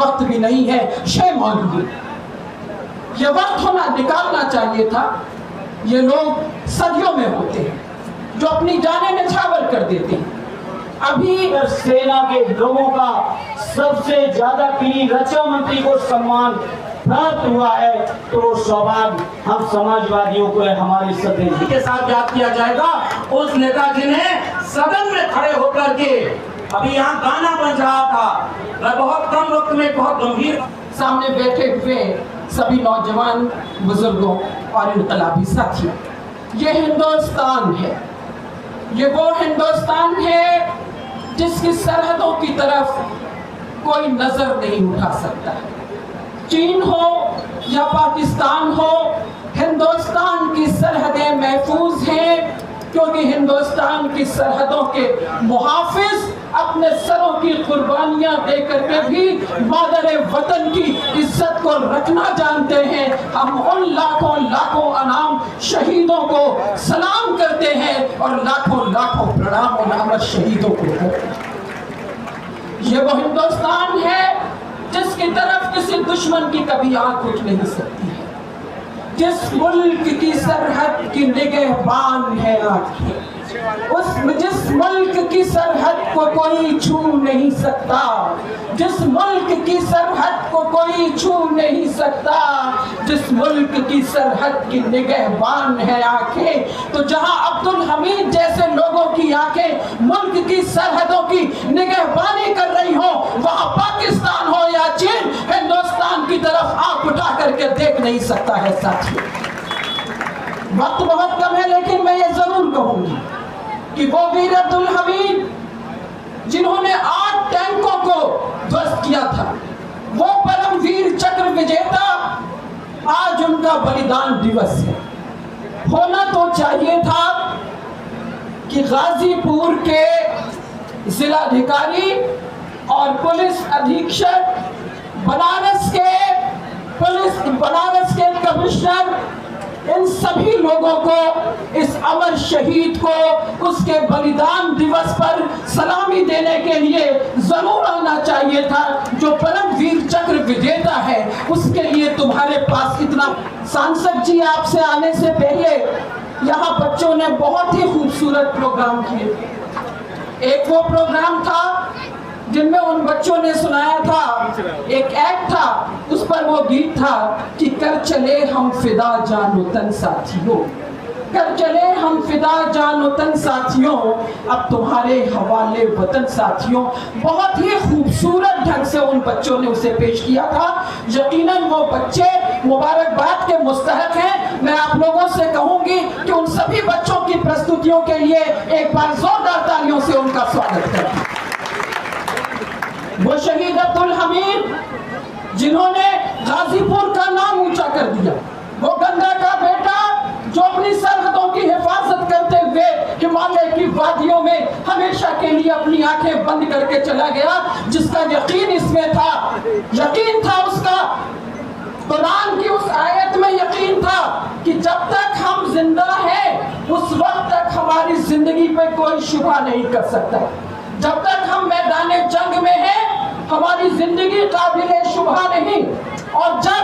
वक्त भी नहीं है। शेम मौलवी, ये वक्त होना निकालना चाहिए था। ये लोग सदियों में होते हैं जो अपनी जाने निछावर कर देते हैं। अभी सेना के लोगों का सबसे ज्यादा पीढ़ी रक्षा मंत्री को सम्मान प्राप्त हुआ है, तो वो सौभाग्य हम समाजवादियों को है। हमारी सदैव के साथ याद किया जाएगा उस नेताजी ने सदन में खड़े होकर के, अभी यहाँ गाना बज रहा था, मैं बहुत कम वक्त में बहुत गंभीर सामने बैठे हुए सभी नौजवान बुजुर्गों और इनकलाबी साथियों, ये हिंदुस्तान है, ये वो हिंदुस्तान है जिसकी सरहदों की तरफ कोई नजर नहीं उठा सकता। चीन हो या पाकिस्तान हो, हिंदुस्तान की सरहदें महफूज हैं, क्योंकि हिंदुस्तान की सरहदों के मुहाफिज अपने सरों की कुर्बानियां देकर के भी मादरे वतन की इज्जत को रखना जानते हैं। हम उन लाखों लाखों अनाम शहीदों को सलाम करते हैं और लाखों लाखों प्रणाम उन अमर शहीदों को करते हैं। ये वो हिंदुस्तान है जिसकी तरफ किसी दुश्मन की कभी आंख उठ नहीं सकती है, जिस मुल्क की सरहद की निगहबान है आंखें, जिस मुल्क की सरहद को कोई छू नहीं सकता, जिस मुल्क की सरहद को कोई छू नहीं सकता, जिस मुल्क की सरहद की निगहबान है आंखें। तो जहां अब्दुल हमीद जैसे लोगों की आंखें मुल्क की सरहदों की निगहबानी कर रही हो, वहां पाकिस्तान हो या चीन हिंदुस्तान की तरफ आंख उठा करके देख नहीं सकता है। साथियों, वक्त बहुत कम है, लेकिन मैं ये जरूर कहूंगी कि वो वीर अब्दुल हमीद जिन्होंने 8 टैंकों को ध्वस्त किया था, वो परमवीर चक्र विजेता, आज उनका बलिदान दिवस है। होना तो चाहिए था कि गाजीपुर के जिलाधिकारी और पुलिस अधीक्षक, बनारस के कमिश्नर, इन सभी लोगों को, इस अमर शहीद को उसके बलिदान दिवस पर सलामी देने के लिए जरूर आना चाहिए था। जो परमवीर चक्र विजेता है उसके लिए तुम्हारे पास इतना। सांसद जी, आपसे आने से पहले यहाँ बच्चों ने बहुत ही खूबसूरत प्रोग्राम किए। एक वो प्रोग्राम था जिनमें उन बच्चों ने सुनाया था, एक एक्ट था, उस पर वो गीत था कि कर चले हम फिदा जान वतन साथियों, कर चले हम फिदा जान वतन साथियों, अब तुम्हारे हवाले वतन साथियों। बहुत ही खूबसूरत ढंग से उन बच्चों ने उसे पेश किया था। यकीनन वो बच्चे मुबारकबाद के मुस्तहक हैं। मैं आप लोगों से कहूंगी कि उन सभी बच्चों की प्रस्तुतियों के लिए एक बार जोरदार तालियों से उनका स्वागत करें। वो शहीद अब्दुल हमीद जिन्होंने गाजीपुर का नाम ऊंचा कर दिया, वो गंगा का बेटा जो अपनी सरहदों की हिफाजत करते हुए हिमालय की वादियों में हमेशा के लिए अपनी आंखें बंद करके चला गया, जिसका यकीन इसमें था, यकीन था उसका कुरान की उस आयत में यकीन था कि जब तक हम जिंदा हैं उस वक्त तक हमारी जिंदगी पे कोई शुबा नहीं कर सकता। जब तक हम मैदाने जंग में हैं हमारी जिंदगी काबिले शुबा नहीं। और जब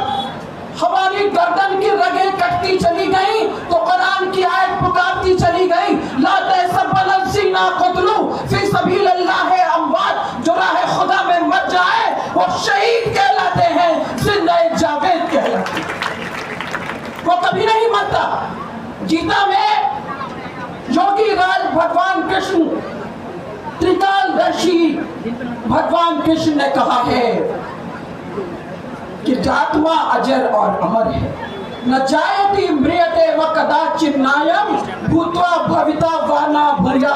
हमारी गर्दन की रगें कटती चली गई तो कुरान की आयत पुकारती चली गई, ला तहसबन सीना कुतलू फी सबीलिल्लाह अमवात, जो राह खुदा में मर जाए वो शहीद कहलाते हैं, जिंदा जावेद कहलाते हैं। वो कभी नहीं मरता। गीता में योगी राज भगवान कृष्ण, त्रिकालदर्शी भगवान कृष्ण ने कहा है कि आत्मा अजर और अमर है, न जायति म्रियते व कदाचित् नायम भूत्वा भविता वाना भर्या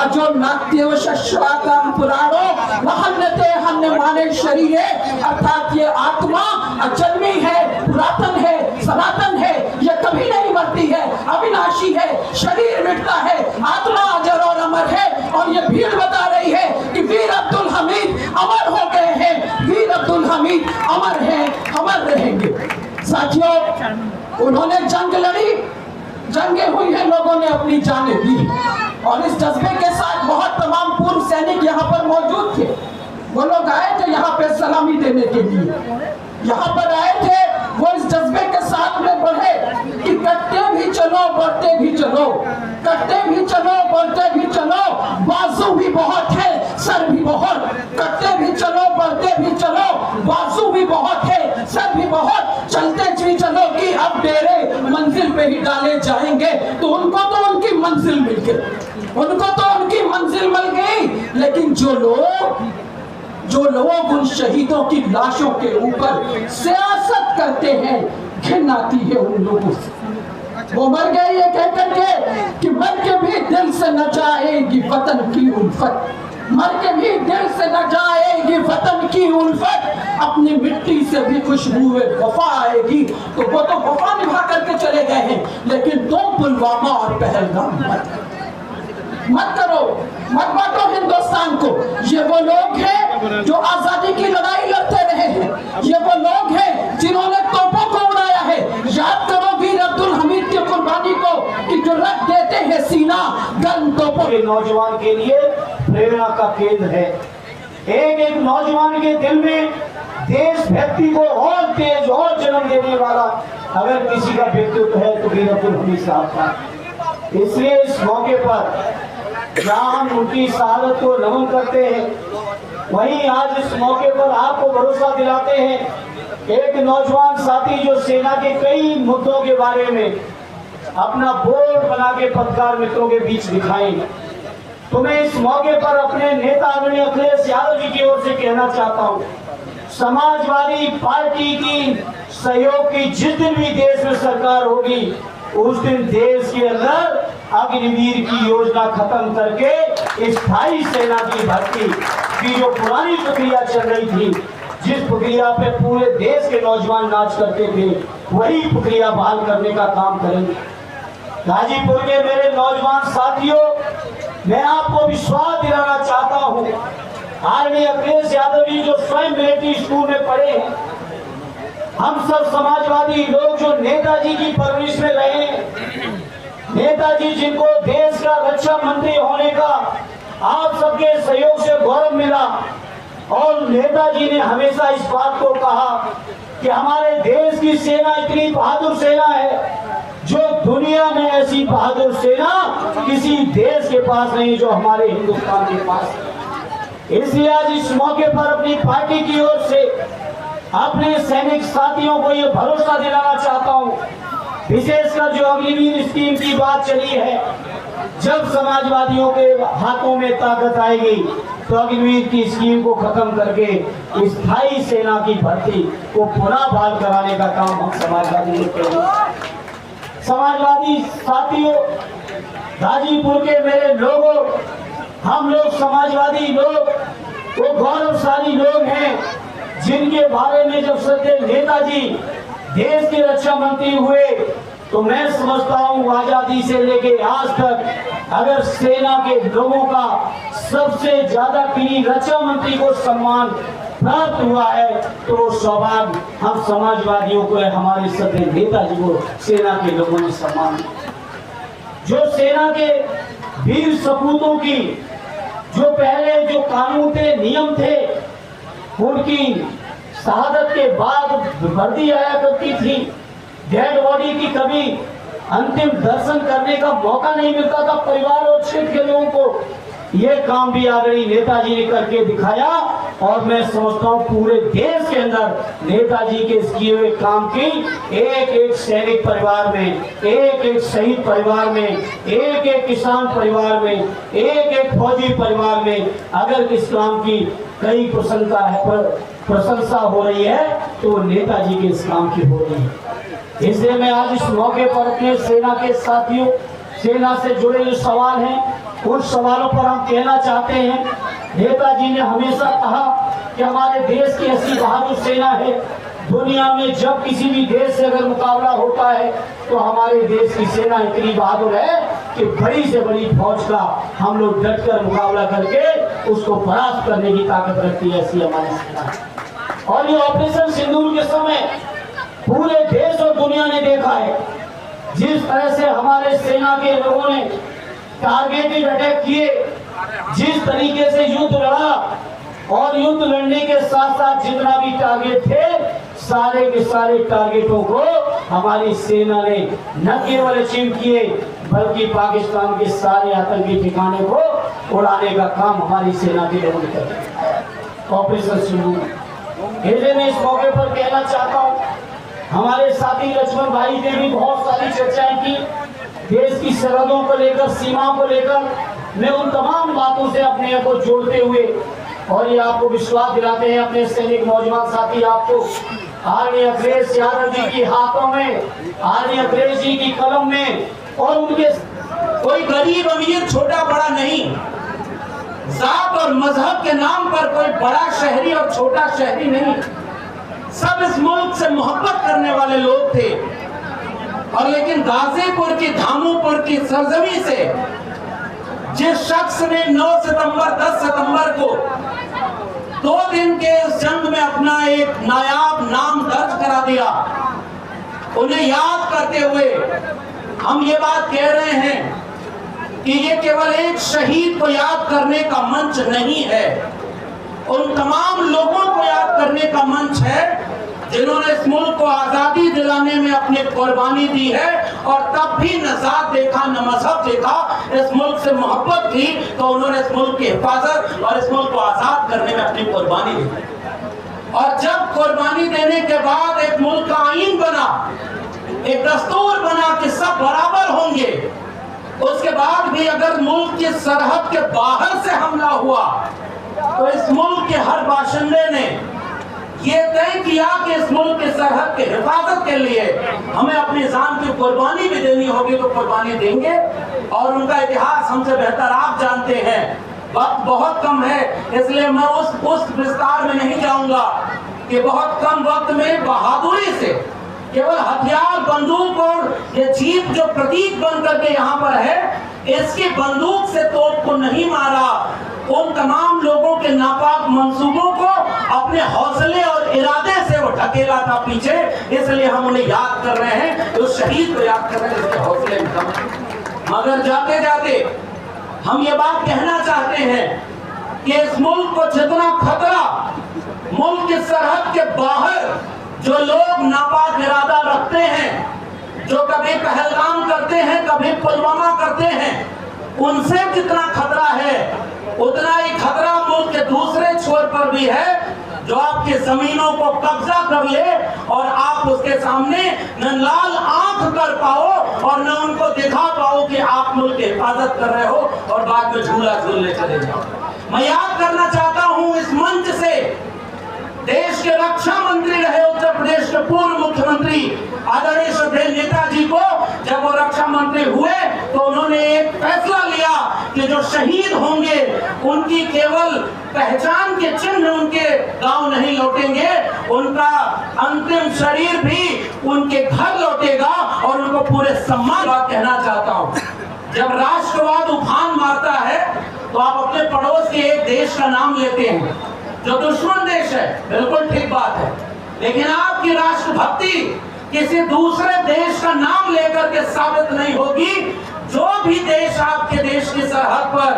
अजो नाट्यव शश्वाकम पुराणो वहन्यते हन्यमाने शरीरे। अर्थात ये आत्मा अजन्मी है, पुरातन है, सनातन है, ये कभी नहीं मरती है, अविनाशी है, शरीर मिटता है, आत्मा अजर और अमर है। और ये भीड़ बता रही है कि वीर अब्दुल हमीद अमर हो गए हैं, वीर अब्दुल हमीद अमर हैं, अमर रहेंगे। साथियों, उन्होंने जंग लड़ी, जंगें हुई हैं, लोगों ने अपनी जानें दी, और इस जज्बे के साथ बहुत तमाम पूर्व सैनिक यहाँ पर मौजूद थे। वो लोग आए थे यहाँ पे सलामी देने के लिए, यहाँ पर आए थे वो इस जज्बे के साथ में बढ़े कि कटते भी चलो बढ़ते भी चलो, कटते भी चलो बढ़ते भी चलो, बाजू भी बहुत है सर भी बहुत, कटते भी चलो बढ़ते भी चलो, बाजू भी बहुत है सर भी बहुत, चलते भी चलो कि अब डेरे मंजिल पे ही डाले जाएंगे। तो उनको तो उनकी मंजिल मिल गई, उनको तो उनकी मंजिल मिल गई, लेकिन जो लोग उन शहीदों की लाशों के ऊपर सियासत करते हैं, घिन आती है उन लोगों से। वो मर गए ये कह करके कि मर के भी दिल से न जाएगी वतन की उल्फत, मर के भी दिल से न जाएगी वतन की उल्फत, अपनी मिट्टी से भी खुशबू वफा आएगी। तो वो तो वफा निभा करके चले गए हैं, लेकिन तुम पुलवामा और पहलगाम मत करो, मत बांटो हिंदुस्तान को। ये वो लोग हैं जो आजादी की लड़ाई लड़ते रहे हैं, ये वो लोग हैं जिन्होंने तोपों को उड़ाया है। याद करो वीर अब्दुल हमीद की कुर्बानी को कि जो रख देते हैं सीना गर्म तोपों। नौजवान के लिए प्रेरणा का केंद्र है। एक एक नौजवान के दिल में देशभक्ति को और तेज और जन्म देने वाला अगर किसी का व्यक्तित्व है तो वीर अब्दुल हमीद साहब का। इसलिए इस मौके पर जहाँ हम उनकी शहादत को नमन करते हैं, वहीं आज इस मौके पर आपको भरोसा दिलाते हैं। एक नौजवान साथी जो सेना के कई मुद्दों के बारे में अपना बोर्ड बना के पत्रकार मित्रों के बीच दिखाएंगे, तो मैं इस मौके पर अपने नेता आदरणीय अखिलेश यादव जी की ओर से कहना चाहता हूँ, समाजवादी पार्टी की सहयोग की जिस दिन भी देश में सरकार होगी, उस दिन देश के अंदर अग्निवीर की योजना खत्म करके स्थायी सेना की भर्ती की जो पुरानी प्रक्रिया चल रही थी, जिस प्रक्रिया पे पूरे देश के नौजवान नाच करते थे, वही प्रक्रिया बहाल करने का काम करेंगे। गाजीपुर के मेरे नौजवान साथियों, मैं आपको विश्वास दिलाना चाहता हूँ, आदरणीय अखिलेश यादव जी जो स्वयं मिलिट्री स्कूल में पढ़े हैं, हम सब समाजवादी लोग जो नेताजी की परवरिश में रहे, नेताजी जिनको देश का रक्षा मंत्री होने का आप सबके सहयोग से गौरव मिला, और नेताजी ने हमेशा इस बात को कहा कि हमारे देश की सेना इतनी बहादुर सेना है, जो दुनिया में ऐसी बहादुर सेना किसी देश के पास नहीं जो हमारे हिंदुस्तान के पास है। इसलिए आज इस मौके पर अपनी पार्टी की ओर से अपने सैनिक साथियों को ये भरोसा दिलाना चाहता हूँ, विशेषकर जो अग्निवीर स्कीम की बात चली है, जब समाजवादियों के हाथों में ताकत आएगी तो अग्निवीर की स्कीम को खत्म करके स्थायी सेना की भर्ती को पुनः बहाल कराने का काम हम समाजवादी लोग करेंगे। समाजवादी साथियों, गाजीपुर के मेरे लोगों, हम लोग समाजवादी लोग वो गौरवशाली लोग हैं जिनके बारे में जब सत्य नेताजी देश के रक्षा मंत्री हुए, तो मैं समझता हूँ आजादी से लेके आज तक अगर सेना के लोगों का सबसे ज्यादा प्रिय रक्षा मंत्री को सम्मान प्राप्त हुआ है, तो वो सौभाग्य हम समाजवादियों को, हमारे सत्य नेताजी को सेना के लोगों ने सम्मान दिया। जो सेना के वीर सपूतों की जो पहले जो कानून थे, नियम थे, उनकी शहादत के बाद वर्दी आया करती थी, डेड बॉडी की कभी अंतिम दर्शन करने का मौका नहीं मिलता था परिवार और क्षेत्र के लोगों को। ये काम भी आदरणीय नेताजी ने करके दिखाया, और मैं समझता हूँ पूरे देश के अंदर नेताजी के किए हुए काम की एक एक सैनिक परिवार में, एक एक शहीद परिवार में, एक एक किसान परिवार में, एक एक फौजी परिवार में अगर इस काम की कई प्रशंसा हो रही है तो नेताजी के इस काम की हो रही है। इसलिए मैं आज इस मौके पर अपने सेना के साथियों, सेना से जुड़े जो सवाल हैं, उन सवालों पर हम कहना चाहते हैं, नेताजी ने हमेशा कहा कि हमारे देश की ऐसी बहादुर सेना है, दुनिया में जब किसी भी देश से अगर मुकाबला होता है तो हमारे देश की सेना इतनी बहादुर है कि बड़ी से बड़ी फौज का हम लोग डटकर मुकाबला करके उसको परास्त करने की ताकत रखती है, ऐसी हमारी सेना है। और ये ऑपरेशन सिंदूर के समय पूरे देश और दुनिया ने देखा है, जिस तरह से हमारे सेना के लोगों ने टारगेटेड अटैक किए, जिस तरीके से युद्ध लड़ा, और युद्ध लड़ने के साथ साथ जितना भी टारगेट थे, सारे के सारे टारगेटों को हमारी सेना ने न केवल अचीव किए, बल्कि पाकिस्तान के सारे आतंकी ठिकाने को उड़ाने का काम हमारी सेना के लोगों ने किया। ऑपरेशन सिंदूर इसलिए मैं इस मौके पर कहना चाहता हूँ, हमारे साथी लक्ष्मण भाई ने भी बहुत सारी चर्चाएं की देश की सरहदों को लेकर, सीमाओं को लेकर। मैं उन तमाम बातों से अपने को जोड़ते हुए और ये आपको विश्वास दिलाते हैं अपने सैनिक नौजवान साथी, आपको आर्मी अखिलेश यादव जी की हाथों में, आर्मी अखिलेश जी की कलम में, और उनके कोई गरीब अमीर छोटा बड़ा नहीं, जात और मजहब के नाम पर कोई बड़ा शहरी और छोटा शहरी नहीं, सब इस मुल्क से मोहब्बत करने वाले लोग थे। और लेकिन गाजीपुर की, धामूपुर की सरजमी से जिस शख्स ने 9 सितंबर 10 सितंबर को 2 दिन के इस जंग में अपना एक नायाब नाम दर्ज करा दिया, उन्हें याद करते हुए हम ये बात कह रहे हैं कि ये केवल एक शहीद को याद करने का मंच नहीं है, उन तमाम लोगों को याद करने का मंच है जिन्होंने इस मुल्क को आजादी दिलाने में अपनी कुर्बानी दी है। और तब भी न जात देखा न मजहब देखा, इस मुल्क से मोहब्बत थी तो उन्होंने इस मुल्क की हिफाजत और इस मुल्क को आजाद करने में अपनी कुर्बानी दी। और जब कुर्बानी देने के बाद एक मुल्क का आईन बना, एक दस्तूर बना कि सब बराबर होंगे, उसके बाद भी अगर मुल्क की सरहद के बाहर से हमला हुआ तो इस मुल्क के हर बाशिंदे ने ये तय किया कि इस मुल्क के सरहद की हिफाजत के लिए हमें अपनी जान की कुर्बानी भी देनी होगी तो कुर्बानी देंगे। और उनका इतिहास हमसे बेहतर आप जानते हैं। वक्त बहुत कम है, इसलिए मैं उस विस्तार में नहीं जाऊंगा कि बहुत कम वक्त में बहादुरी से केवल हथियार, बंदूक और ये जीप जो प्रतीक बन करके यहाँ पर है, इसकी बंदूक से तोप को नहीं मारा, उन तमाम लोगों के नापाक मंसूबों को अपने हौसले और इरादे से वो ढकेला था पीछे। इसलिए हम उन्हें याद कर रहे हैं, उस शहीद को याद कर रहे हैं जिसके हौसले में दम। मगर जाते जाते हम ये बात कहना चाहते हैं कि इस मुल्क को जितना खतरा मुल्क की सरहद के बाहर जो लोग नापाक इरादा रखते हैं, जो कभी पहलगाम करते हैं, कभी पुलवामा करते हैं, उनसे जितना खतरा है उतना ही खतरा मुल्क के दूसरे छोर पर भी है, जो आपकी जमीनों को कब्जा कर ले और आप उसके सामने न लाल आंख कर पाओ और न उनको दिखा पाओ कि आप मुल्क की हिफाजत कर रहे हो और बाद में झूला झूलने चले जाओ। मैं याद करना चाहता हूं इस मंच से देश के रक्षा मंत्री रहे उत्तर प्रदेश के पूर्व मुख्यमंत्री आदरणीय श्रद्धेय नेताजी को, जब वो रक्षा मंत्री हुए तो उन्होंने एक फैसला लिया कि जो शहीद होंगे उनकी केवल पहचान के चिन्ह उनके गांव नहीं लौटेंगे, उनका अंतिम शरीर भी उनके घर लौटेगा और उनको पूरे सम्मान। बात कहना चाहता हूं, जब राष्ट्रवाद उफान मारता है तो आप अपने पड़ोस के एक देश का नाम लेते हैं जो दुश्मन देश है, बिल्कुल ठीक बात है, लेकिन आपकी राष्ट्रभक्ति किसी दूसरे देश का नाम लेकर के साबित नहीं होगी। जो भी देश आपके देश की सरहद पर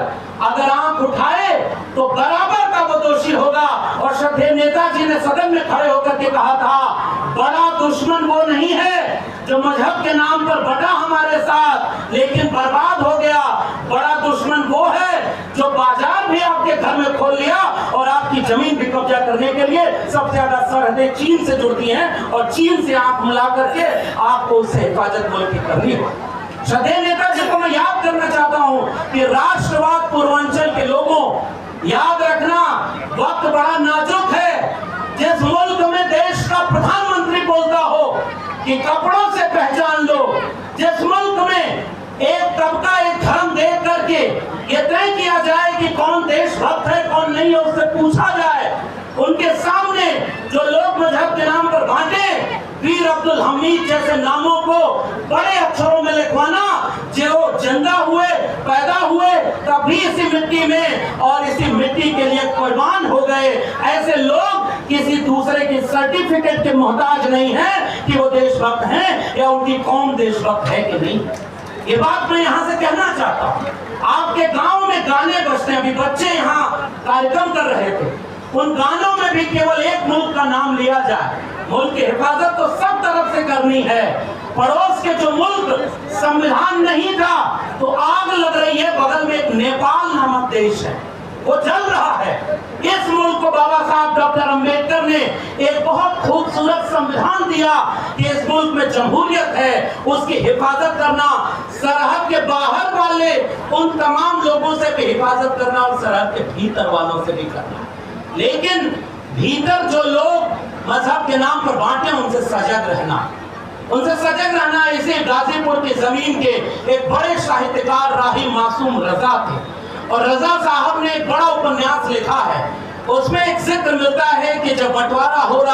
अगर आंख उठाए तो बराबर का वो दोषी होगा। और श्रद्धेय नेताजी ने सदन में खड़े होकर के कहा था, बड़ा दुश्मन वो नहीं है जो मजहब के नाम पर बटा हमारे साथ लेकिन बर्बाद हो गया, बड़ा दुश्मन वो है जो बाजार भी आपके घर में खोल लिया और आपकी जमीन भी कब्जा करने के लिए सबसे ज्यादा सरहदें चीन से जुड़ती हैं और चीन से आंख मिला करके आपको उससे हिफाजत मुल्क की करनी हो। श्रद्धेय नेताजी को मैं याद करना चाहता हूं कि राष्ट्रवाद पूर्वांचल के लोगों, याद रखना वक्त बड़ा नाजुक है। जिस मुल्क में देश का प्रधानमंत्री बोलता हो कि कपड़ों से पहचान लो, जिस मुल्क में एक तबका एक धर्म देख करके ये तय किया जाए कि कौन देशभक्त है कौन नहीं है उससे पूछा जाए, उनके सामने जो लोग मजहब के नाम पर बांटे, वीर अब्दुल हमीद जैसे नामों को बड़े अक्षरों में लिखवाना, जो जिंदा हुए पैदा हुए तभी इसी मिट्टी में और इसी मिट्टी के लिए कुर्बान हो गए, ऐसे लोग किसी दूसरे की सर्टिफिकेट के मोहताज नहीं है कि वो देशभक्त हैं या उनकी कौम देशभक्त है कि नहीं। ये बात मैं यहाँ से कहना चाहता हूँ। आपके गांव में गाने बजते हैं, अभी बच्चे यहाँ कार्यक्रम कर रहे थे, उन गानों में भी केवल एक मुल्क का नाम लिया जाए। मुल्क की हिफाजत तो सब तरफ से करनी है। पड़ोस के जो मुल्क संविधान नहीं था तो आग लग रही है, बगल में एक नेपाल नामक देश है, वो जल रहा है। इस मुल्क को बाबा साहब डॉक्टर अंबेडकर ने एक बहुत खूबसूरत संविधान दिया कि इस मुल्क में जमहूरियत है, उसकी हिफाजत करना, सरहद के बाहर वाले उन तमाम लोगों से भी हिफाजत करना और सरहद के भीतर वालों से भी करना। लेकिन भीतर जो लोग मजहब के नाम पर बांटे, उनसे सजग रहना, उनसे सजग रहना। इसे गाजीपुर की जमीन के एक बड़े साहित्यकार राही मासूम रजा थे, और रजा साहब ने एक बड़ा उपन्यास लिखा है, उसमें एक जिक्र मिलता है कि जब बंटवारा हो रहा